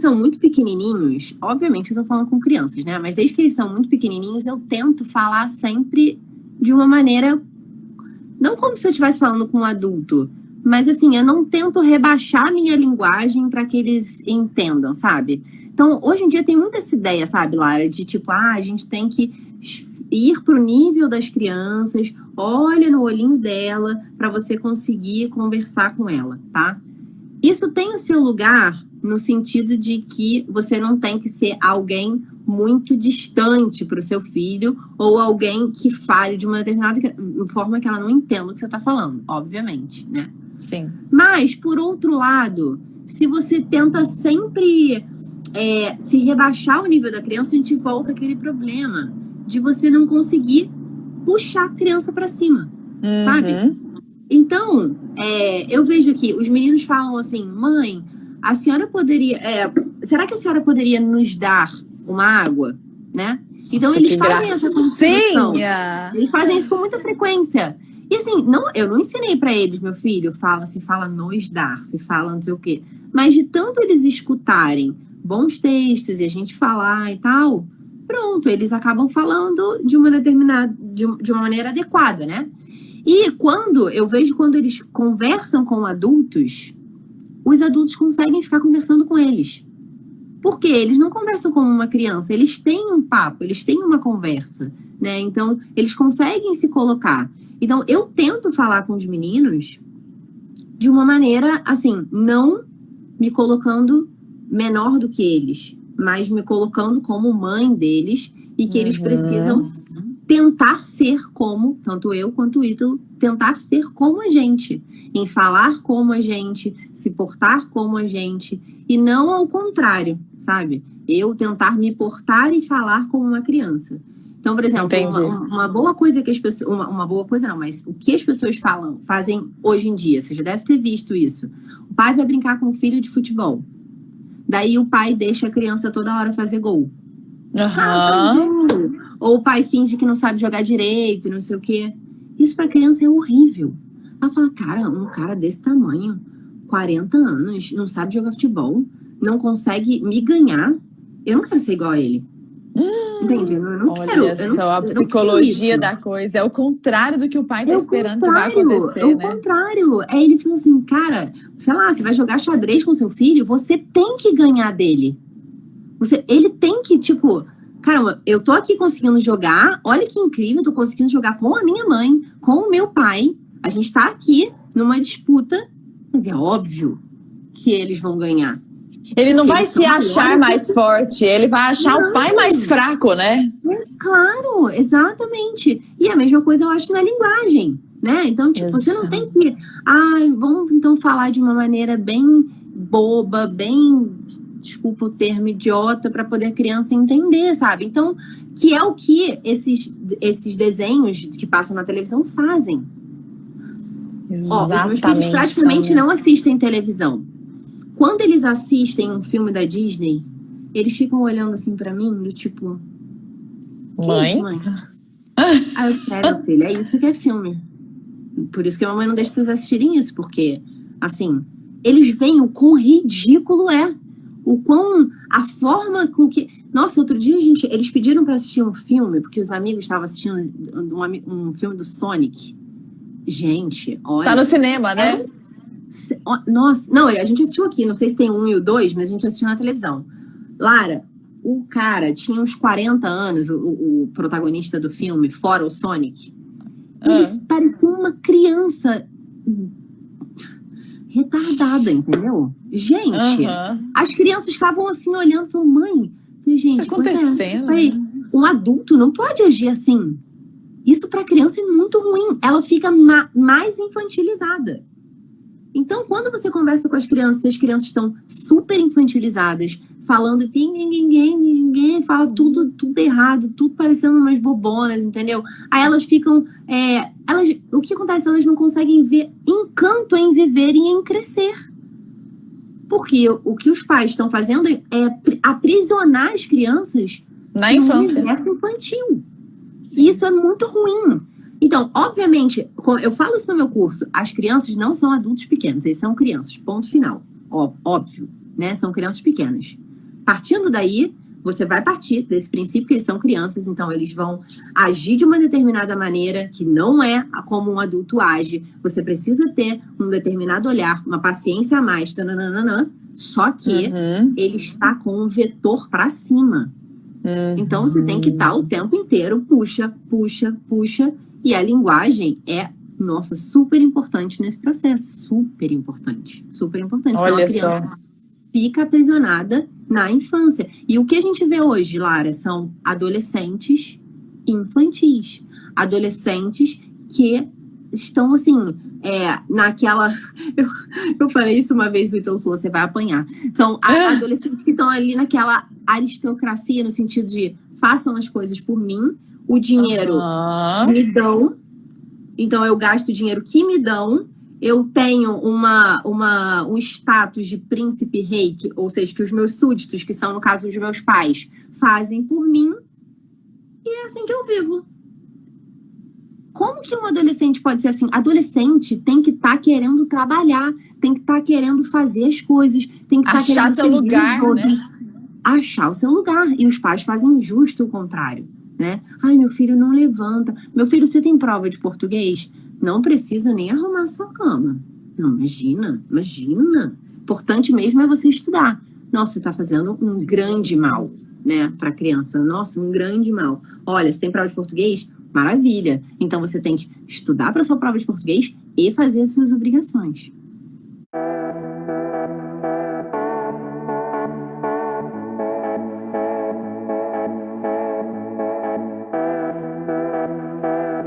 são muito pequenininhos, obviamente eu tô falando com crianças, né? Mas desde que eles são muito pequenininhos, eu tento falar sempre de uma maneira, não como se eu estivesse falando com um adulto, mas assim, eu não tento rebaixar minha linguagem para que eles entendam, sabe? Então, hoje em dia tem muita essa ideia, sabe, Lara, de tipo, a gente tem que ir pro nível das crianças, olha no olhinho dela para você conseguir conversar com ela, tá? Isso tem o seu lugar no sentido de que você não tem que ser alguém muito distante para o seu filho ou alguém que fale de uma determinada forma que ela não entenda o que você está falando, obviamente, né? Sim. Mas, por outro lado, se você tenta sempre se rebaixar o nível da criança, a gente volta àquele problema de você não conseguir puxar a criança para cima, sabe? Então, eu vejo aqui, os meninos falam assim, mãe, a senhora poderia... será que a senhora poderia nos dar uma água? Né? Então, Nossa, eles fazem essa construção. Eles fazem isso com muita frequência. E assim, eu não ensinei para eles, meu filho, se fala nos dar, se fala não sei o quê. Mas de tanto eles escutarem bons textos e a gente falar e tal, pronto, eles acabam falando de uma determinada... de uma maneira adequada, né? E eu vejo quando eles conversam com adultos, os adultos conseguem ficar conversando com eles. Porque eles não conversam como uma criança, eles têm um papo, eles têm uma conversa, né? Então, eles conseguem se colocar. Então, eu tento falar com os meninos de uma maneira, assim, não me colocando menor do que eles, mas me colocando como mãe deles e que eles precisam tentar ser como, tanto eu quanto o Ítalo, tentar ser como a gente, em falar como a gente, se portar como a gente, e não ao contrário, sabe? Eu tentar me portar e falar como uma criança. Então, por exemplo, uma boa coisa que as pessoas... Uma boa coisa não, mas o que as pessoas fazem hoje em dia, você já deve ter visto isso. O pai vai brincar com o filho de futebol. Daí o pai deixa a criança toda hora fazer gol. Ou o pai finge que não sabe jogar direito, não sei o quê. Isso pra criança é horrível. Ela fala, cara, um cara desse tamanho, 40 anos, não sabe jogar futebol, não consegue me ganhar, eu não quero ser igual a ele. Entende? Eu não quero. Olha só, a psicologia da coisa. É o contrário do que o pai tá esperando que vai acontecer, né? É o contrário. Aí ele fala assim, cara, sei lá, você vai jogar xadrez com seu filho, você tem que ganhar dele. Ele tem que, tipo... Caramba, eu tô aqui conseguindo jogar, olha que incrível, eu tô conseguindo jogar com a minha mãe, com o meu pai. A gente tá aqui numa disputa, mas é óbvio que eles vão ganhar. Ele não vai se achar mais forte, ele vai achar o pai mais fraco, né? Claro, exatamente. E a mesma coisa eu acho na linguagem, né? Então, tipo, você não tem que... vamos então falar de uma maneira bem boba, bem... desculpa o termo, idiota, para poder a criança entender, sabe? Então, que é o que esses desenhos que passam na televisão fazem. Os meus filhos praticamente não assistem televisão. Quando eles assistem um filme da Disney, eles ficam olhando assim pra mim, do tipo... Mãe? Que isso, mãe? Eu quero, filho, é isso que é filme. Por isso que a mamãe não deixa vocês assistirem isso, porque, assim, eles veem o quão ridículo é. A forma com que... Nossa, outro dia, eles pediram pra assistir um filme, porque os amigos estavam assistindo um filme do Sonic. Gente, olha... Tá no cinema, né? Nossa, não, a gente assistiu aqui, não sei se tem 1 e o 2, mas a gente assistiu na televisão. Lara, o cara tinha uns 40 anos, o protagonista do filme, fora o Sonic. Ele parecia uma criança... retardada, entendeu? Gente, as crianças ficavam assim olhando e falavam, mãe, gente, o que tá acontecendo? Um adulto não pode agir assim. Isso pra criança é muito ruim. Ela fica mais infantilizada. Então, quando você conversa com as crianças estão super infantilizadas, falando ninguém, fala tudo errado, tudo parecendo umas bobonas, entendeu? Aí elas ficam... o que acontece? Elas não conseguem ver encanto em viver e em crescer. Porque o que os pais estão fazendo é aprisionar as crianças na infância. No universo infantil. E isso é muito ruim. Então, obviamente, eu falo isso no meu curso, as crianças não são adultos pequenos, eles são crianças, ponto final. Óbvio, né? São crianças pequenas. Partindo daí, você vai partir desse princípio que eles são crianças, então eles vão agir de uma determinada maneira que não é como um adulto age. Você precisa ter um determinado olhar, uma paciência a mais, tananana, só que ele está com um vetor para cima. Então você tem que estar o tempo inteiro, puxa, puxa, puxa, e a linguagem é, nossa, super importante nesse processo, super importante, super importante. Olha senão a criança só. fica aprisionada na infância. E o que a gente vê hoje, Lara, são adolescentes infantis. Adolescentes que estão, assim, naquela... Eu falei isso uma vez, o Ítalo falou, você vai apanhar. São adolescentes que estão ali naquela aristocracia, no sentido de façam as coisas por mim, o dinheiro me dão, então eu gasto o dinheiro que me dão, eu tenho um status de príncipe rei, ou seja, que os meus súditos, que são, no caso, os meus pais, fazem por mim, e é assim que eu vivo. Como que um adolescente pode ser assim? Adolescente tem que estar querendo trabalhar, tem que estar querendo fazer as coisas, tem que estar querendo Achar seu lugar, né? Achar o seu lugar. E os pais fazem justo o contrário, né? Ai, meu filho não levanta. Meu filho, você tem prova de português? Não precisa nem arrumar a sua cama. Não, imagina. Importante mesmo é você estudar. Nossa, você está fazendo um grande mal, né, para a criança. Nossa, um grande mal. Olha, você tem prova de português? Maravilha. Então você tem que estudar para sua prova de português e fazer as suas obrigações.